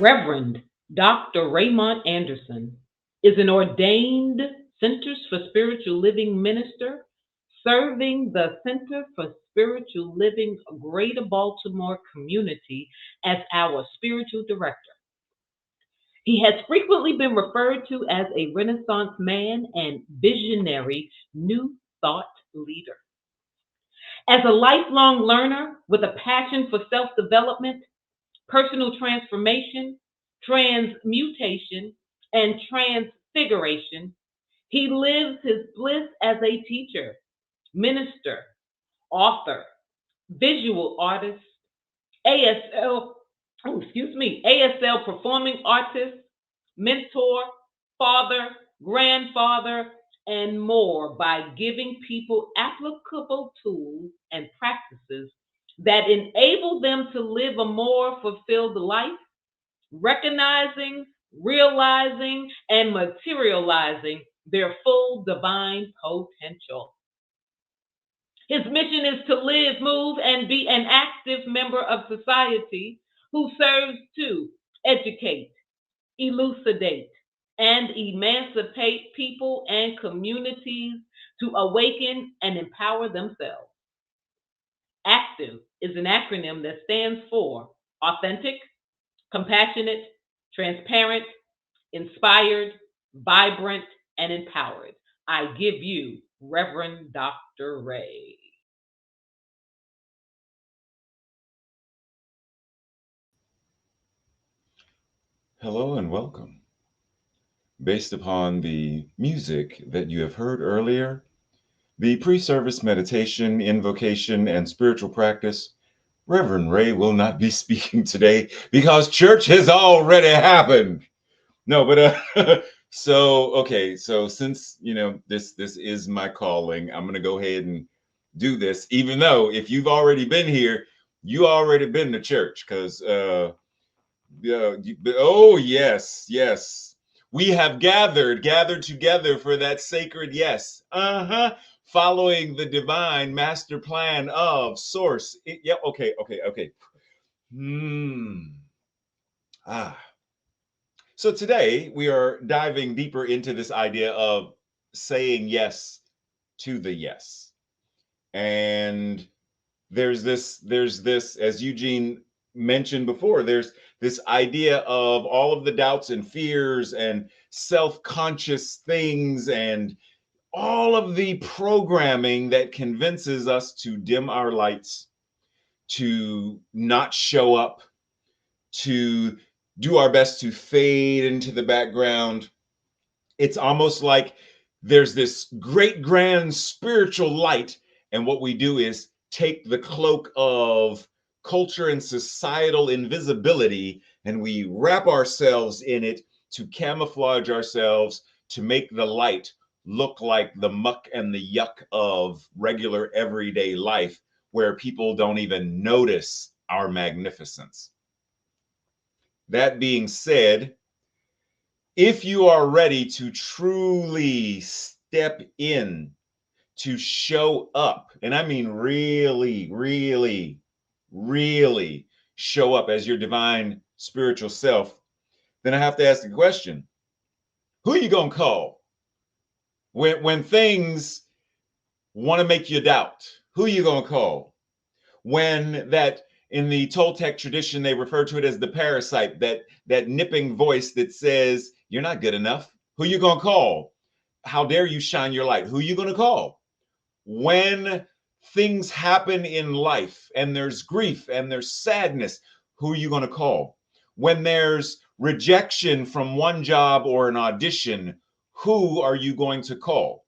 Reverend Dr. Raymont Anderson is an ordained Centers for Spiritual Living minister serving the Center for Spiritual Living Greater Baltimore community as our spiritual director. He has frequently been referred to as a Renaissance man and visionary New Thought leader. As a lifelong learner with a passion for self development, personal transformation, transmutation, and transfiguration, he lives his bliss as a teacher, minister, author, visual artist, ASL, ASL performing artist, mentor, father, grandfather, and more by giving people applicable tools and practices that enable them to live a more fulfilled life, recognizing, realizing, and materializing their full divine potential. His mission is to live, move, and be an active member of society who serves to educate, elucidate, and emancipate people and communities to awaken and empower themselves. ACTIVE is an acronym that stands for authentic, compassionate, transparent, inspired, vibrant, and empowered. I give you Reverend Dr. Ray. Hello and welcome. Based upon the music that you have heard earlier, the pre service meditation, invocation, and spiritual practice, Reverend Ray will not be speaking today because church has already happened. No, but so since this is my calling, I'm gonna go ahead and do this, even though if you've already been here, you already been to church because yeah, oh yes, yes. We have gathered together for that sacred yes. Uh-huh. Following the divine master plan of source. Yeah, okay. Hmm. Ah. So today we are diving deeper into this idea of saying yes to the yes. And there's this as Eugene mentioned before, there's this idea of all of the doubts and fears and self-conscious things and all of the programming that convinces us to dim our lights, to not show up, to do our best to fade into the background. It's almost like there's this great grand spiritual light, and what we do is take the cloak of culture and societal invisibility and we wrap ourselves in it to camouflage ourselves, to make the light look like the muck and the yuck of regular everyday life, where people don't even notice our magnificence. That being said, if you are ready to truly step in, to show up, and I mean really show up as your divine spiritual self, then I have to ask the question, who are you going to call? When things want to make you doubt, who are you going to call? When that, in the Toltec tradition, they refer to it as the parasite, that nipping voice that says, you're not good enough. Who you going to call? How dare you shine your light? Who you going to call? When things happen in life and there's grief and there's sadness, who are you going to call? When there's rejection from one job or an audition, who are you going to call?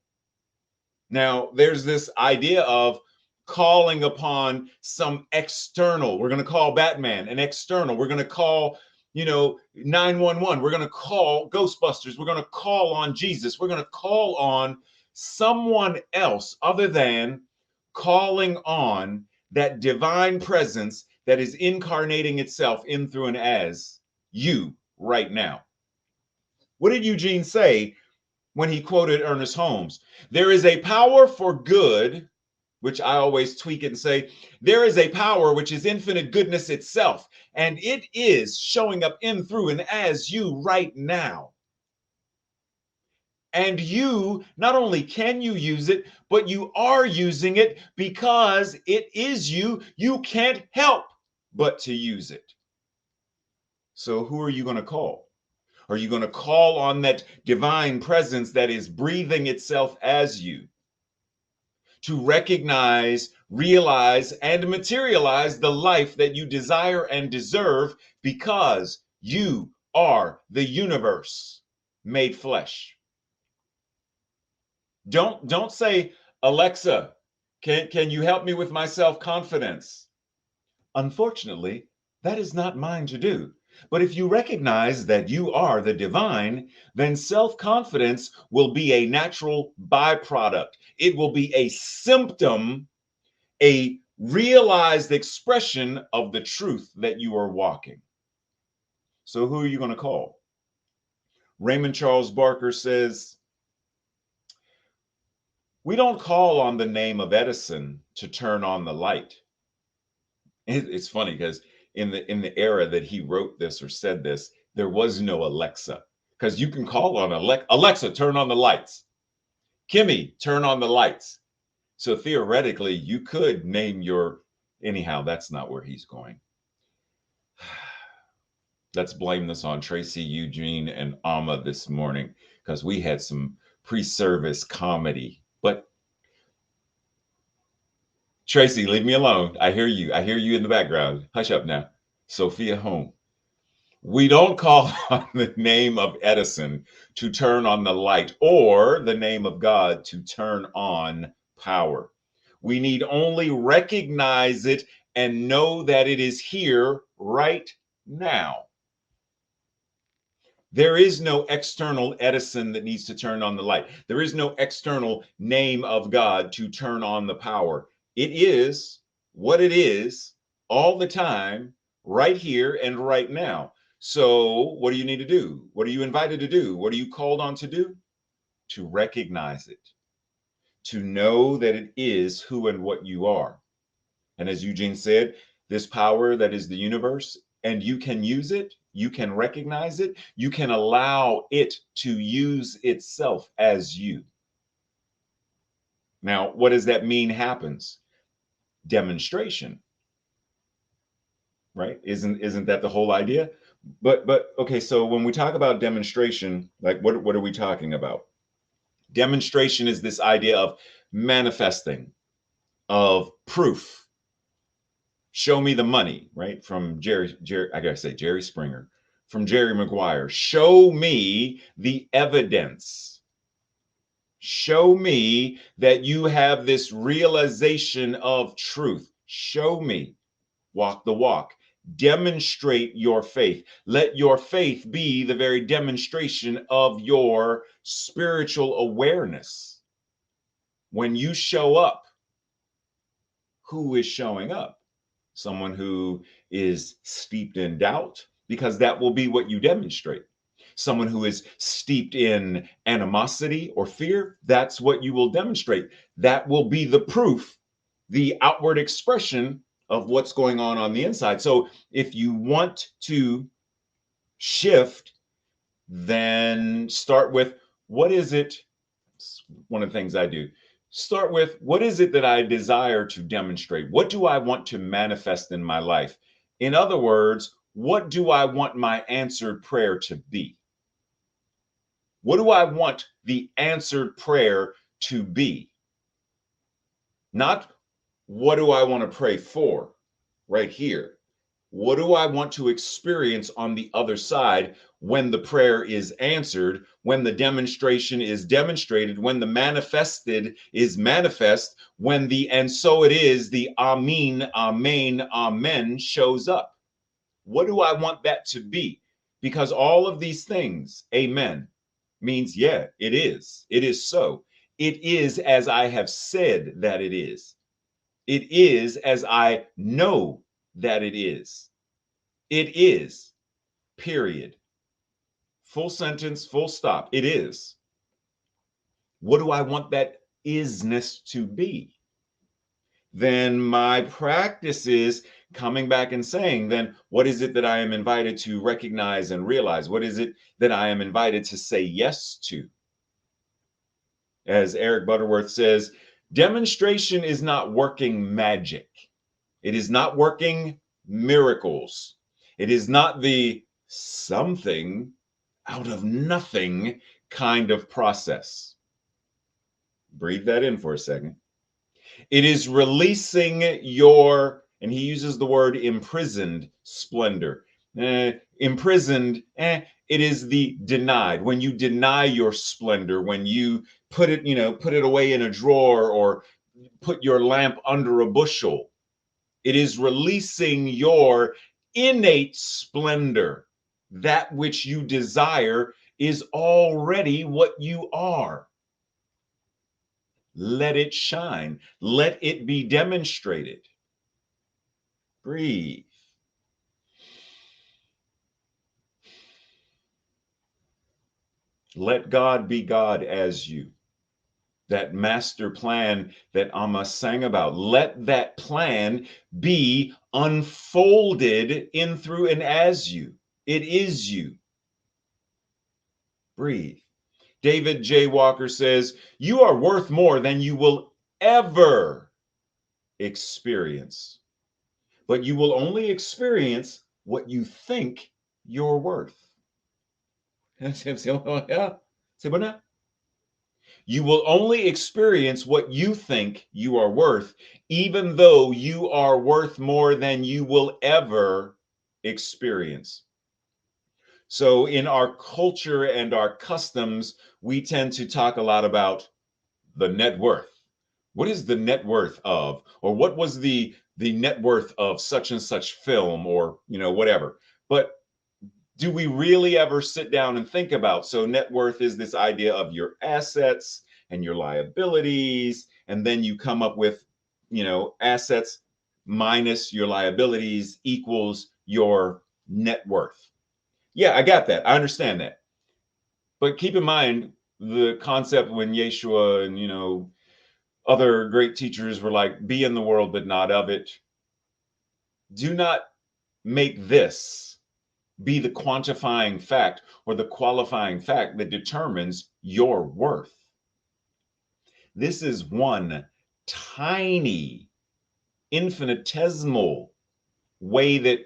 Now, there's this idea of calling upon some external. We're going to call Batman an external. We're going to call, 911. We're going to call Ghostbusters. We're going to call on Jesus. We're going to call on someone else other than calling on that divine presence that is incarnating itself in, through, and as you right now. What did Eugene say when he quoted Ernest Holmes? There is a power for good which I always tweak it and say, there is a power which is infinite goodness itself, and it is showing up in, through, and as you right now. And you, not only can you use it, but you are using it because it is you. You can't help but to use it. So who are you going to call? Are you going to call on that divine presence that is breathing itself as you to recognize, realize, and materialize the life that you desire and deserve because you are the universe made flesh? Don't say, Alexa, can you help me with my self-confidence? Unfortunately, that is not mine to do. But if you recognize that you are the divine, then self-confidence will be a natural byproduct. It will be a symptom, a realized expression of the truth that you are walking. So who are you going to call? Raymond Charles Barker says, we don't call on the name of Edison to turn on the light. It's funny because in the era that he wrote this or said this, there was no Alexa. Because you can call on Alexa, turn on the lights. Kimmy, turn on the lights. So theoretically, you could name your, anyhow, that's not where he's going. Let's blame this on Tracy, Eugene, and Amma this morning because we had some pre-service comedy. But Tracy, leave me alone. I hear you. I hear you in the background. Hush up now. Sophia home. We don't call on the name of Edison to turn on the light or the name of God to turn on power. We need only recognize it and know that it is here right now. There is no external Edison that needs to turn on the light. There is no external name of God to turn on the power. It is what it is all the time, right here and right now. So what do you need to do? What are you invited to do? What are you called on to do? To recognize it, to know that it is who and what you are. And as Eugene said, this power that is the universe, and you can use it, you can recognize it, you can allow it to use itself as you. Now, what does that mean happens? Demonstration, right? Isn't that the whole idea? But okay, so when we talk about demonstration, like what are we talking about? Demonstration is this idea of manifesting, of proof. Show me the money, right? From Jerry, I gotta say Jerry Springer, from Jerry Maguire. Show me the evidence. Show me that you have this realization of truth. Show me. Walk the walk. Demonstrate your faith. Let your faith be the very demonstration of your spiritual awareness. When you show up, who is showing up? Someone who is steeped in doubt, because that will be what you demonstrate. Someone who is steeped in animosity or fear, that's what you will demonstrate. That will be the proof, the outward expression of what's going on the inside. So if you want to shift, then start with what is it? It's one of the things I do. Start with what is it that I desire to demonstrate? What do I want to manifest in my life? In other words, what do I want my answered prayer to be? What do I want the answered prayer to be? Not what do I want to pray for right here? What do I want to experience on the other side when the prayer is answered, when the demonstration is demonstrated, when the manifested is manifest, when the and so it is, the Amen, Amen, Amen shows up? What do I want that to be? Because all of these things, Amen, means, yeah, it is. It is so. It is as I have said that it is. It is as I know that it is. It is, period. Full sentence, full stop. It is. What do I want that isness to be? then my practice is coming back and saying, then what is it that I am invited to recognize and realize? What is it that I am invited to say yes to? As Eric Butterworth says, demonstration is not working magic. It is not working miracles. It is not the something out of nothing kind of process. Breathe that in for a second. It is releasing your, and he uses the word imprisoned splendor. Imprisoned, it is the denied. When you deny your splendor, when you put it away in a drawer or put your lamp under a bushel, it is releasing your innate splendor. That which you desire is already what you are. Let it shine. Let it be demonstrated. Breathe. Let God be God as you. That master plan that Amma sang about, let that plan be unfolded in, through, and as you. It is you. Breathe. David J. Walker says, you are worth more than you will ever experience, but you will only experience what you think you're worth. You will only experience what you think you are worth, even though you are worth more than you will ever experience. So in our culture and our customs, we tend to talk a lot about the net worth. What is the net worth of, or what was the net worth of such and such film, or whatever. But do we really ever sit down and think about, so net worth is this idea of your assets and your liabilities, and then you come up with assets minus your liabilities equals your net worth. Yeah, I got that. I understand that. But keep in mind the concept when Yeshua and other great teachers were like, be in the world but not of it. Do not make this be the quantifying fact or the qualifying fact that determines your worth. This is one tiny, infinitesimal way that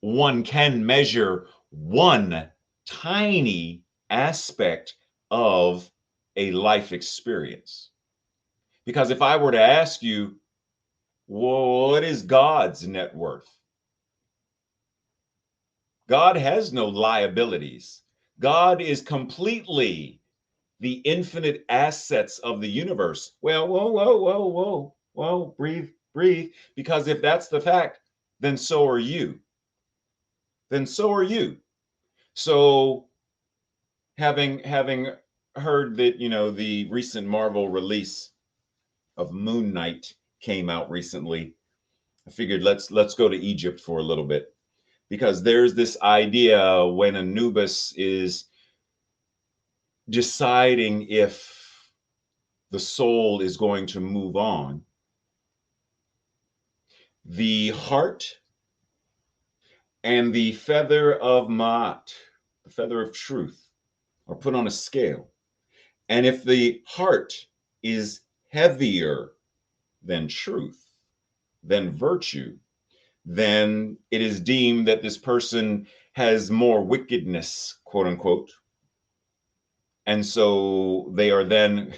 one can measure one tiny aspect of a life experience. Because if I were to ask you, well, what is God's net worth? God has no liabilities. God is completely the infinite assets of the universe. Well, whoa, breathe. Because if that's the fact, then so are you. So having heard that, the recent Marvel release of Moon Knight came out recently, I figured let's go to Egypt for a little bit, because there's this idea when Anubis is deciding if the soul is going to move on, the heart and the feather of Ma'at, the feather of truth, are put on a scale. And if the heart is heavier than truth, than virtue, then it is deemed that this person has more wickedness, quote unquote. And so they are then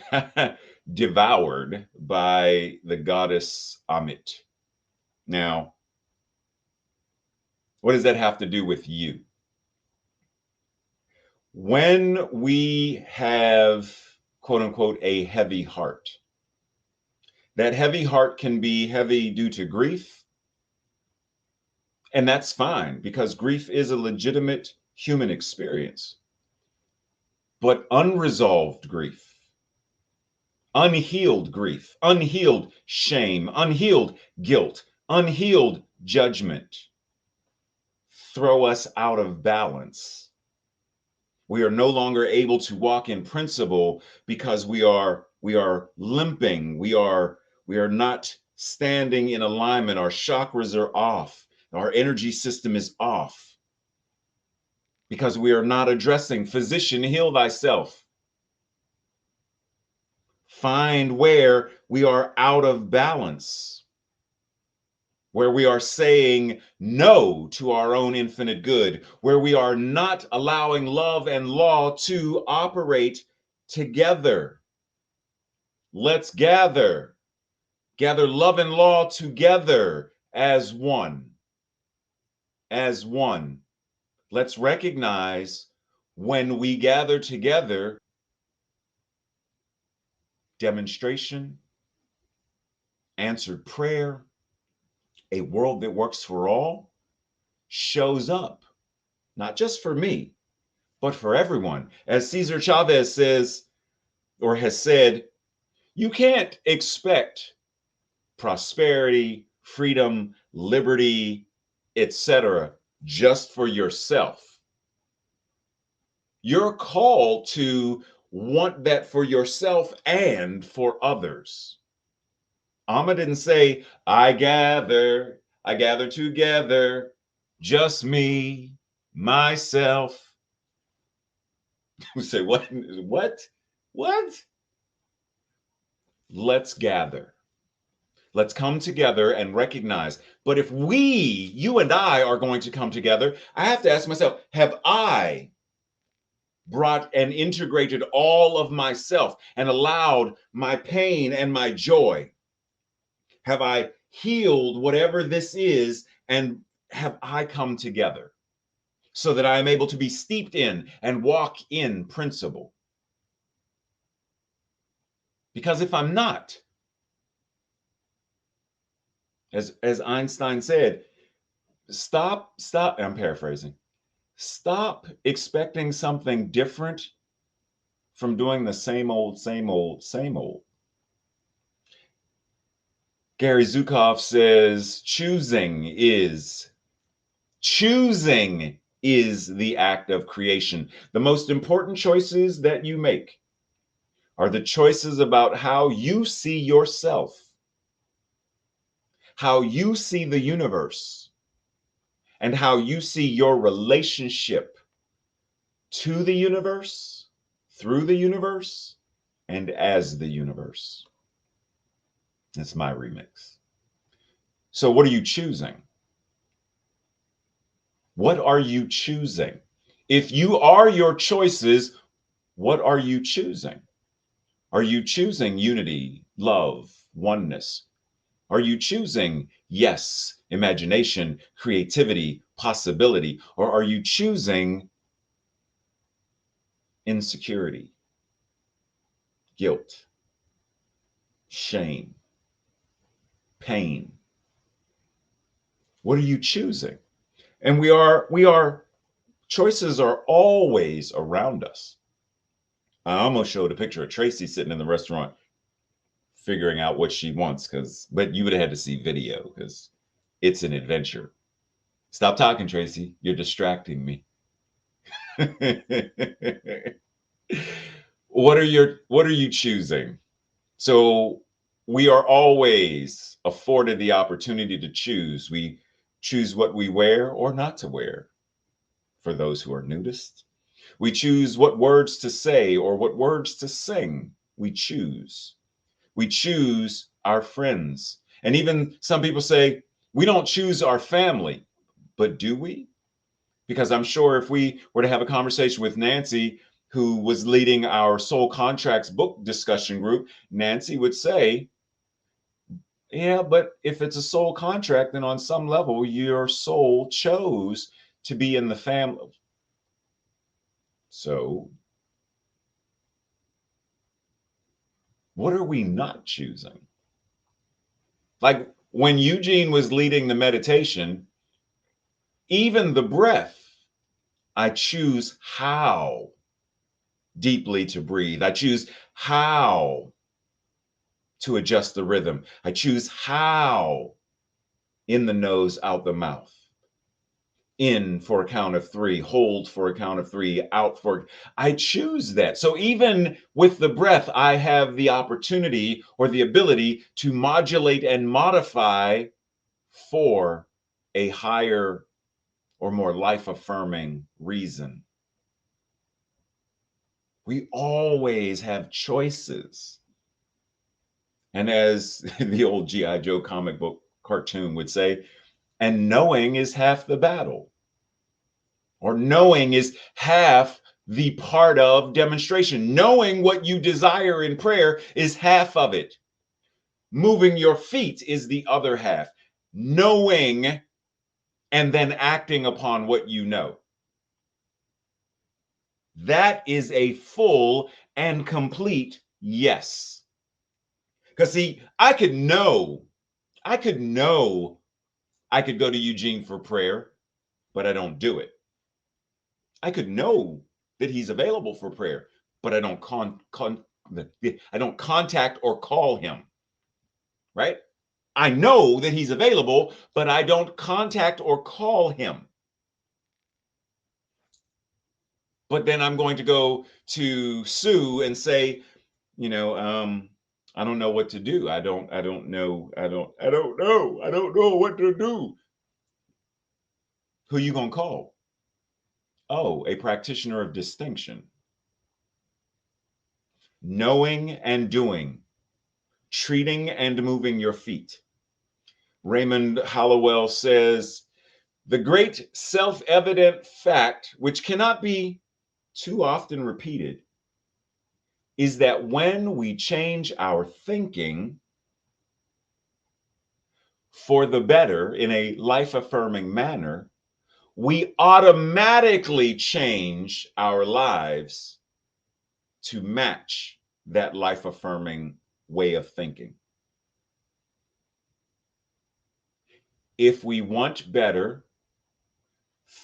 devoured by the goddess Amit. Now, what does that have to do with you? When we have, quote unquote, a heavy heart, that heavy heart can be heavy due to grief. And that's fine, because grief is a legitimate human experience. But unresolved grief, unhealed grief, unhealed shame, unhealed guilt, unhealed judgment throw us out of balance. We are no longer able to walk in principle because we are limping. We are not standing in alignment. Our chakras are off. Our energy system is off because we are not addressing. Physician, heal thyself. Find where we are out of balance, where we are saying no to our own infinite good, where we are not allowing love and law to operate together. Let's gather love and law together as one. As one. Let's recognize when we gather together, demonstration, answered prayer, a world that works for all shows up, not just for me, but for everyone. As Cesar Chavez says, or has said, you can't expect prosperity, freedom, liberty, etc., just for yourself. You're called to want that for yourself and for others. Amma didn't say, I gather together, just me, myself. We say, what? What? Let's gather. Let's come together and recognize. But if you and I are going to come together, I have to ask myself, have I brought and integrated all of myself and allowed my pain and my joy? Have I healed whatever this is, and have I come together so that I am able to be steeped in and walk in principle? Because if I'm not, as Einstein said, stop, I'm paraphrasing, stop expecting something different from doing the same old, same old, same old. Gary Zukav says, choosing is the act of creation. The most important choices that you make are the choices about how you see yourself, how you see the universe, and how you see your relationship to the universe, through the universe, and as the universe. That's my remix. So what are you choosing? What are you choosing? If you are your choices, what are you choosing? Are you choosing unity, love, oneness? Are you choosing, yes, imagination, creativity, possibility? Or are you choosing insecurity, guilt, shame, pain? What are you choosing? And choices are always around us. I almost showed a picture of Tracy sitting in the restaurant figuring out what she wants, but you would have had to see video because it's an adventure. Stop talking, Tracy. You're distracting me. What are you choosing? So we are always afforded the opportunity to choose. We choose what we wear or not to wear. For those who are nudists, we choose what words to say or what words to sing. We choose. We choose our friends. And even some people say, we don't choose our family, but do we? Because I'm sure if we were to have a conversation with Nancy, who was leading our Soul Contracts book discussion group, Nancy would say, yeah, but if it's a soul contract, then on some level, your soul chose to be in the family. So what are we not choosing? Like when Eugene was leading the meditation, even the breath, I choose how deeply to breathe. I choose how to adjust the rhythm. I choose how in the nose, out the mouth. in for a count of three, hold for a count of three, out for, I choose that. So even with the breath, I have the opportunity or the ability to modulate and modify for a higher or more life-affirming reason. We always have choices. And as the old G.I. Joe comic book cartoon would say, and knowing is half the battle. Or knowing is half the part of demonstration. Knowing what you desire in prayer is half of it. Moving your feet is the other half. Knowing and then acting upon what you know. That is a full and complete yes. Because see, I could know I could go to Eugene for prayer, but I don't do it. I could know that he's available for prayer, but I don't I don't contact or call him, right? I know that he's available, but I don't contact or call him. But then I'm going to go to Sue and say, I don't know what to do. I don't know what to do. Who you gonna call? Oh, a practitioner of distinction. Knowing and doing, treating and moving your feet. Raymond Hollowell says, the great self-evident fact, which cannot be too often repeated, is that when we change our thinking for the better in a life-affirming manner, we automatically change our lives to match that life-affirming way of thinking. If we want better,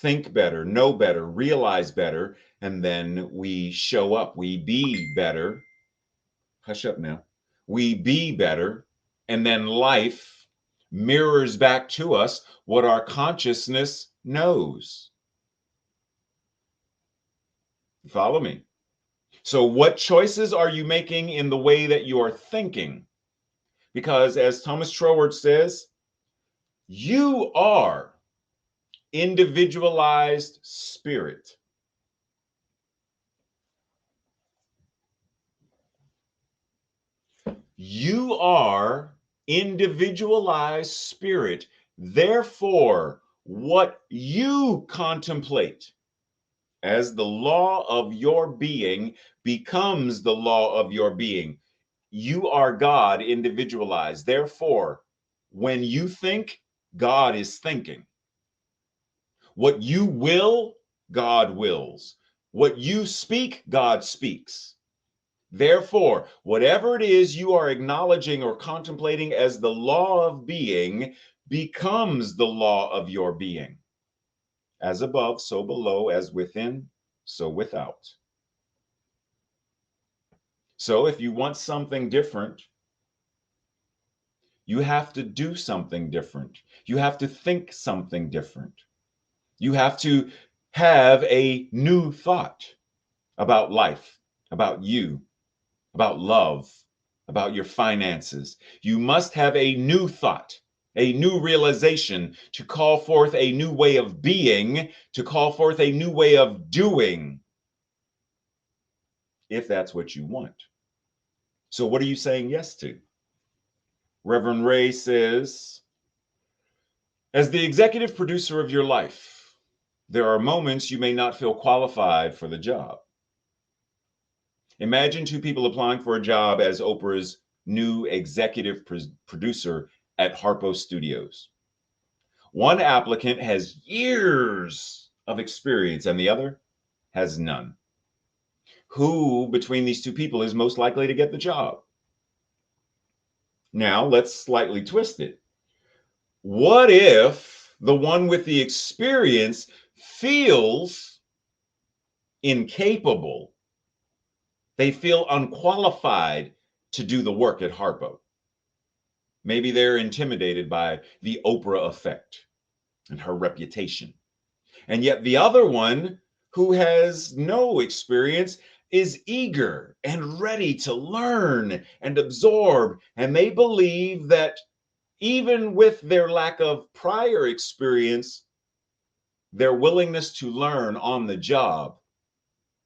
think better, know better, realize better, and then we show up, we be better. Hush up now. We be better, and then life mirrors back to us what our consciousness knows. Follow me? So what choices are you making in the way that you are thinking? Because as Thomas Troward says, you are individualized spirit. You are individualized spirit. Therefore, what you contemplate as the law of your being becomes the law of your being. You are God individualized. Therefore, when you think, God is thinking. What you will, God wills. What you speak, God speaks. Therefore, whatever it is you are acknowledging or contemplating as the law of being becomes the law of your being. As above, so below, as within, so without. So if you want something different, you have to do something different. You have to think something different. You have to have a new thought about life, about you, about love, about your finances. You must have a new thought, a new realization to call forth a new way of being, to call forth a new way of doing, if that's what you want. So what are you saying yes to? Reverend Ray says, as the executive producer of your life, there are moments you may not feel qualified for the job. Imagine two people applying for a job as Oprah's new executive producer at Harpo Studios. One applicant has years of experience and the other has none. Who between these two people is most likely to get the job? Now let's slightly twist it. What if the one with the experience feels incapable? They feel unqualified to do the work at Harpo. Maybe they're intimidated by the Oprah effect and her reputation. And yet the other one, who has no experience, is eager and ready to learn and absorb. And they believe that even with their lack of prior experience, their willingness to learn on the job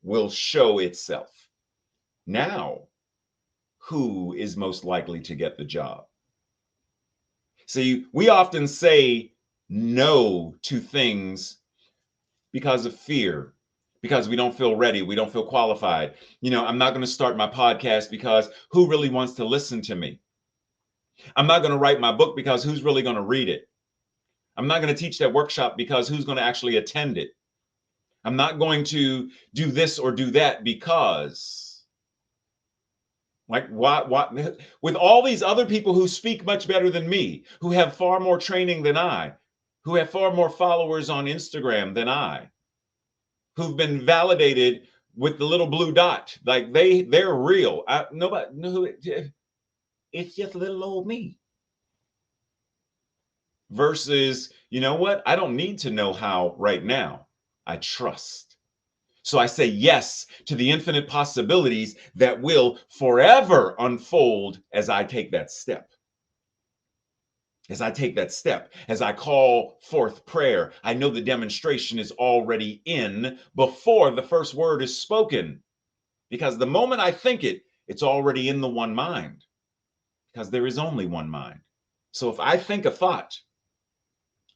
will show itself. Now, who is most likely to get the job? See, we often say no to things because of fear, because we don't feel ready, we don't feel qualified. I'm not going to start my podcast because who really wants to listen to me? I'm not going to write my book because who's really going to read it? I'm not going to teach that workshop because who's going to actually attend it? I'm not going to do this or do that because, like, what, with all these other people who speak much better than me, who have far more training than I, who have far more followers on Instagram than I, who've been validated with the little blue dot, like they're real. Nobody know who it's just little old me. Versus, you know what? I don't need to know how right now. I trust. So I say yes to the infinite possibilities that will forever unfold as I take that step. As I take that step, as I call forth prayer, I know the demonstration is already in before the first word is spoken. Because the moment I think it, it's already in the one mind. Because there is only one mind. So if I think a thought,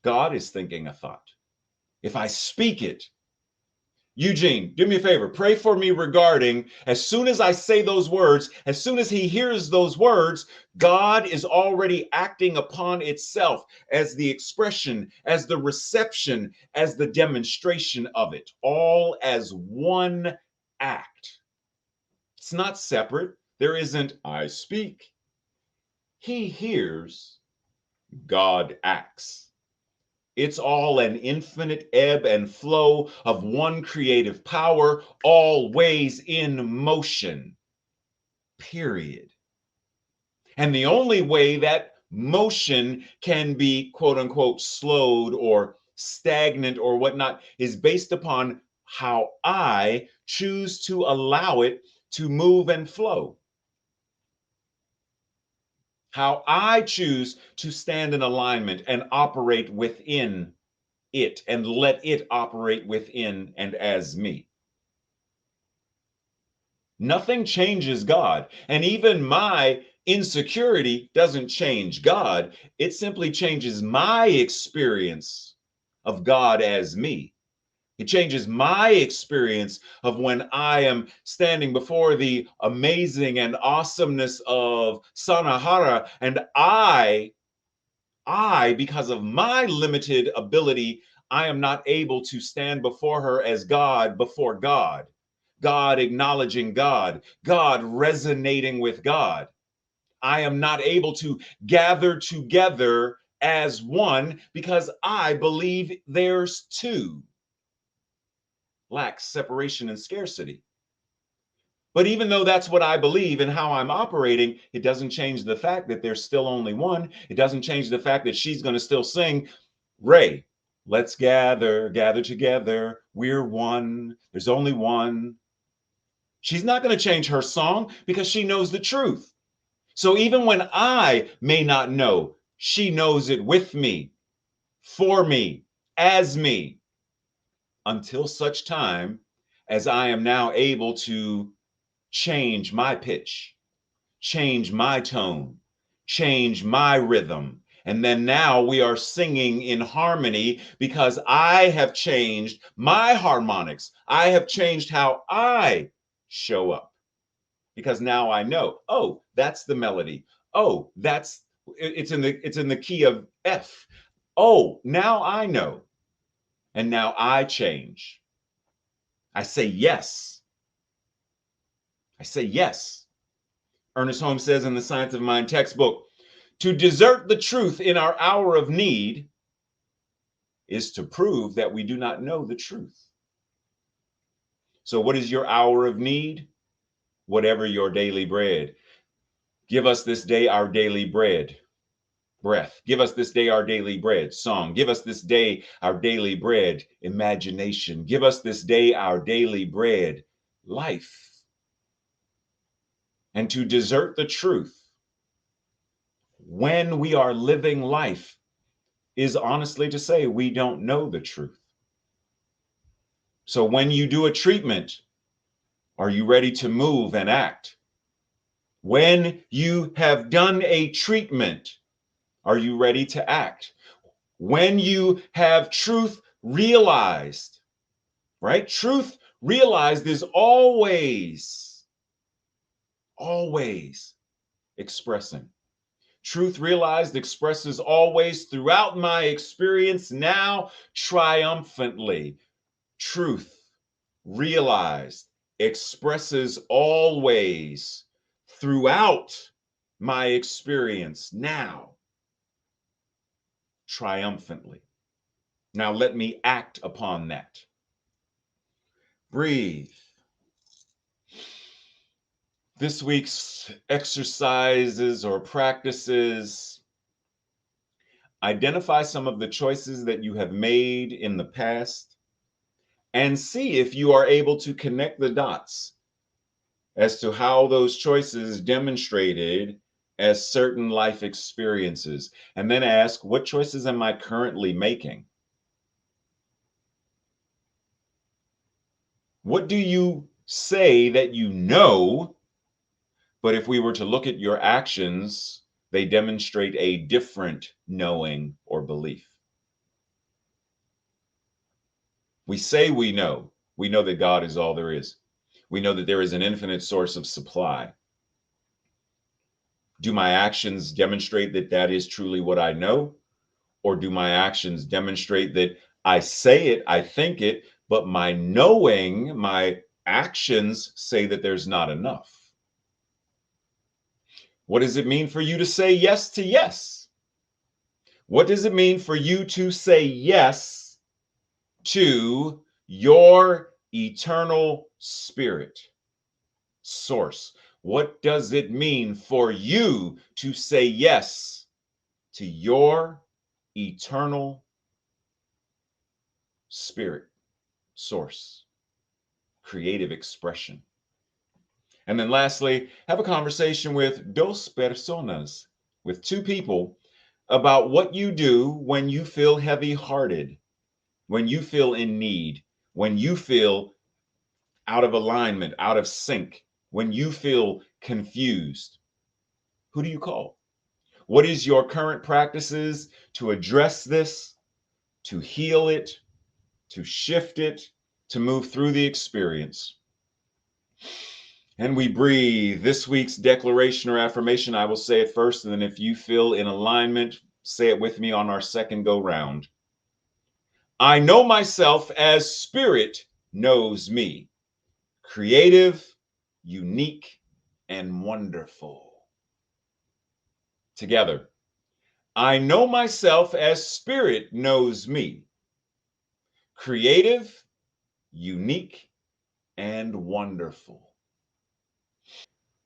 God is thinking a thought. If I speak it, Eugene, do me a favor, pray for me regarding, as soon as I say those words, as soon as he hears those words, God is already acting upon itself as the expression, as the reception, as the demonstration of it, all as one act. It's not separate. There isn't, I speak. He hears, God acts. It's all an infinite ebb and flow of one creative power, always in motion, period. And the only way that motion can be, quote unquote, slowed or stagnant or whatnot is based upon how I choose to allow it to move and flow. How I choose to stand in alignment and operate within it and let it operate within and as me. Nothing changes God. And even my insecurity doesn't change God. It simply changes my experience of God as me. It changes my experience of when I am standing before the amazing and awesomeness of Sanahara, and I, because of my limited ability, I am not able to stand before her as God before God. God acknowledging God, God resonating with God. I am not able to gather together as one because I believe there's two. Lacks separation and scarcity. But even though that's what I believe and how I'm operating, it doesn't change the fact that there's still only one. It doesn't change the fact that she's going to still sing, Ray, let's gather together. We're one. There's only one. She's not going to change her song because she knows the truth. So even when I may not know, she knows it with me, for me, as me, until such time as I am now able to change my pitch, change my tone, change my rhythm. And then now we are singing in harmony because I have changed my harmonics. I have changed how I show up because now I know, oh, that's the melody. Oh, it's in the key of F. Oh, now I know. And now I change. I say yes. I say yes. Ernest Holmes says in the Science of Mind textbook, to desert the truth in our hour of need is to prove that we do not know the truth. So what is your hour of need? Whatever your daily bread. Give us this day our daily bread. Breath. Give us this day our daily bread. Song. Give us this day our daily bread. Imagination. Give us this day our daily bread. Life. And to desert the truth when we are living life is honestly to say we don't know the truth. So when you do a treatment, are you ready to move and act? When you have done a treatment, are you ready to act? When you have truth realized, right? Truth realized is always expressing. Truth realized expresses always throughout my experience, now triumphantly. Truth realized expresses always throughout my experience, now triumphantly. Now let me act upon that. Breathe. This week's exercises or practices: identify some of the choices that you have made in the past and see if you are able to connect the dots as to how those choices demonstrated as certain life experiences. And then ask, what choices am I currently making? What do you say that you know, but if we were to look at your actions, they demonstrate a different knowing or belief? We say we know. We know that God is all there is. We know that there is an infinite source of supply. Do my actions demonstrate that that is truly what I know? Or do my actions demonstrate that I say it, I think it, but my knowing, my actions say that there's not enough? What does it mean for you to say yes to yes? What does it mean for you to say yes to your eternal spirit source? What does it mean for you to say yes to your eternal spirit source, creative expression? And then lastly, have a conversation with dos personas, with two people, about what you do when you feel heavy-hearted, when you feel in need, when you feel out of alignment, out of sync, when you feel confused. Who do you call? What is your current practices to address this, to heal it, to shift it, to move through the experience? And we breathe. This week's declaration or affirmation, I will say it first, and then if you feel in alignment, say it with me on our second go round. I know myself as spirit knows me. Creative, unique, and wonderful. Together. I know myself as spirit knows me. Creative, unique, and wonderful.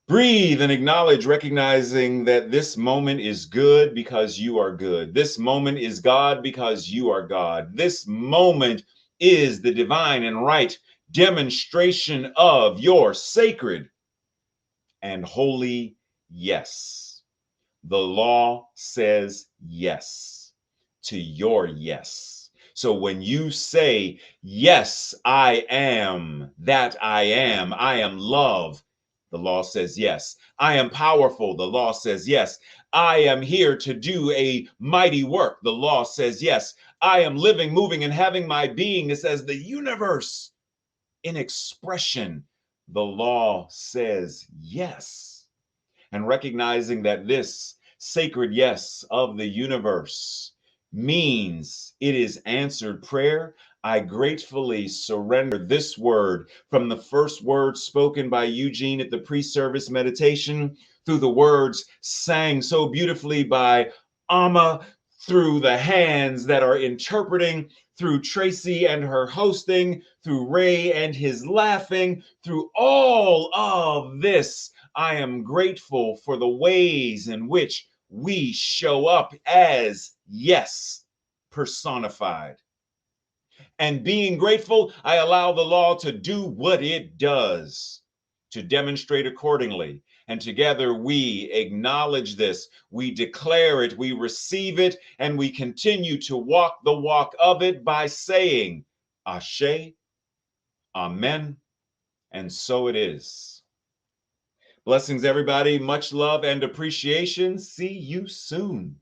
Breathe and acknowledge, recognizing that this moment is good because you are good. This moment is God because you are God. This moment is the divine and right demonstration of your sacred and holy yes. The law says yes to your yes. So when you say, yes, I am that I am love, the law says yes. I am powerful, the law says yes. I am here to do a mighty work, the law says yes. I am living, moving, and having my beingness as the universe in expression, the law says yes. And recognizing that this sacred yes of the universe means it is answered prayer, I gratefully surrender this word from the first words spoken by Eugene at the pre-service meditation, through the words sang so beautifully by Amma, through the hands that are interpreting, through Tracy and her hosting, through Ray and his laughing, through all of this. I am grateful for the ways in which we show up as yes personified. And being grateful, I allow the law to do what it does, to demonstrate accordingly. And together we acknowledge this, we declare it, we receive it, and we continue to walk the walk of it by saying, Ashe, Amen, and so it is. Blessings, everybody. Much love and appreciation. See you soon.